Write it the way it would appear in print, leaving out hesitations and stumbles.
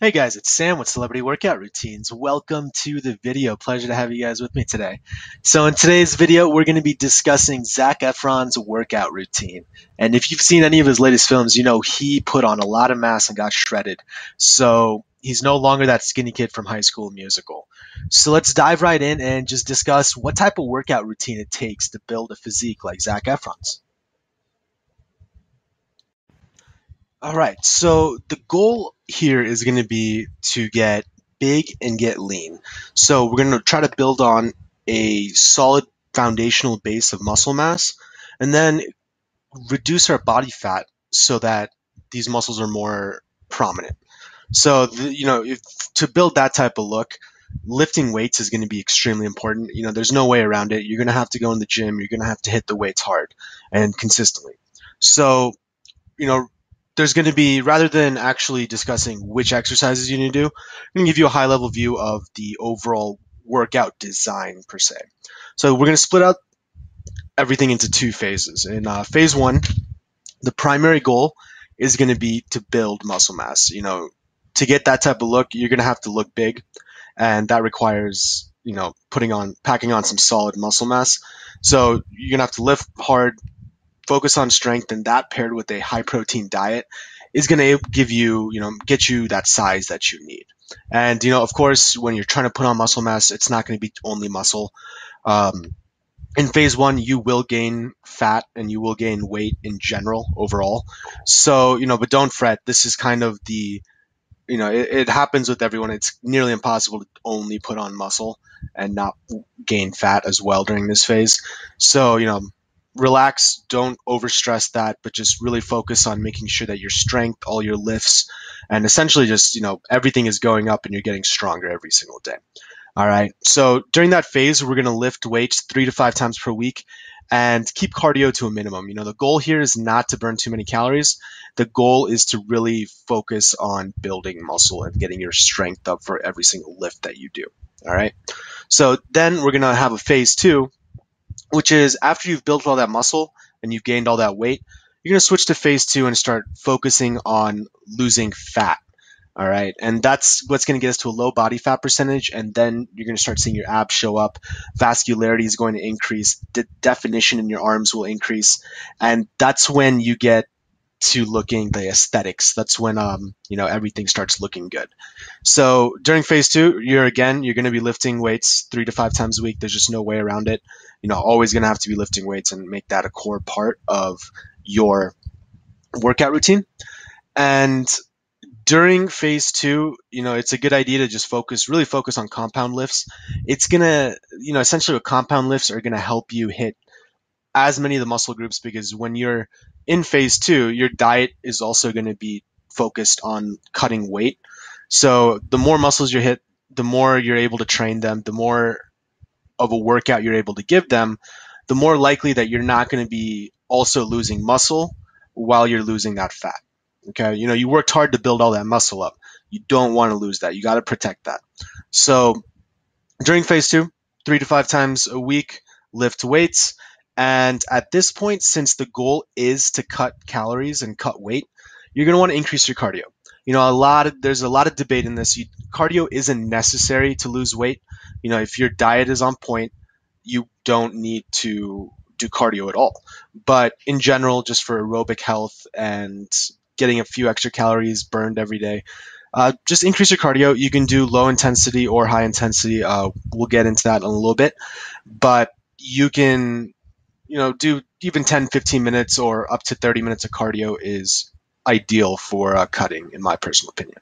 Hey guys, it's Sam with Celebrity Workout Routines. Welcome to the video. Pleasure to have you guys with me today. So in today's video, we're going to be discussing Zac Efron's workout routine. And if you've seen any of his latest films, you know he put on a lot of mass and got shredded. So he's no longer that skinny kid from High School Musical. So let's dive right in and just discuss what type of workout routine it takes to build a physique like Zac Efron's. All right, so the goal here is going to be to get big and get lean. So we're going to try to build on a solid foundational base of muscle mass and then reduce our body fat so that these muscles are more prominent. So, to build that type of look, lifting weights is going to be extremely important. There's no way around it. You're going to have to go in the gym. You're going to have to hit the weights hard and consistently. So, you know, there's going to be, rather than actually discussing which exercises you need to do, I'm going to give you a high level view of the overall workout design per se. So we're going to split out everything into two phases. In phase one, the primary goal is going to be to build muscle mass. To get that type of look, you're going to have to look big, and that requires, packing on some solid muscle mass. So you're going to have to lift hard, focus on strength, and that paired with a high protein diet is going to give you, get you that size that you need. And, of course, when you're trying to put on muscle mass, it's not going to be only muscle. In phase one, you will gain fat and you will gain weight in general overall. So, but don't fret. This is kind of it happens with everyone. It's nearly impossible to only put on muscle and not gain fat as well during this phase. So, relax, don't overstress that, but just really focus on making sure that your strength, all your lifts, and essentially just, everything is going up and you're getting stronger every single day. All right. So during that phase, we're going to lift weights 3 to 5 times per week and keep cardio to a minimum. The goal here is not to burn too many calories. The goal is to really focus on building muscle and getting your strength up for every single lift that you do. All right. So then we're going to have a phase two, which is after you've built all that muscle and you've gained all that weight, you're going to switch to phase two and start focusing on losing fat. All right. And that's what's going to get us to a low body fat percentage. And then you're going to start seeing your abs show up. Vascularity is going to increase. The definition in your arms will increase. And that's when you get to looking the aesthetics. That's when, everything starts looking good. So during phase two, you're going to be lifting weights 3 to 5 times a week. There's just no way around it. Always going to have to be lifting weights and make that a core part of your workout routine. And during phase two, it's a good idea to just really focus on compound lifts. It's going to, essentially what compound lifts are going to help you hit as many of the muscle groups, because when you're in phase two, your diet is also going to be focused on cutting weight. So the more muscles you hit, the more you're able to train them, the more of a workout you're able to give them, the more likely that you're not going to be also losing muscle while you're losing that fat. Okay, you worked hard to build all that muscle up. You don't want to lose that. You got to protect that. So during phase two, 3 to 5 times a week, lift weights. And at this point, since the goal is to cut calories and cut weight, you're going to want to increase your cardio. There's a lot of debate in this. Cardio isn't necessary to lose weight. If your diet is on point, you don't need to do cardio at all. But in general, just for aerobic health and getting a few extra calories burned every day, just increase your cardio. You can do low intensity or high intensity. We'll get into that in a little bit. But you can, do even 10, 15 minutes or up to 30 minutes of cardio is ideal for cutting, in my personal opinion.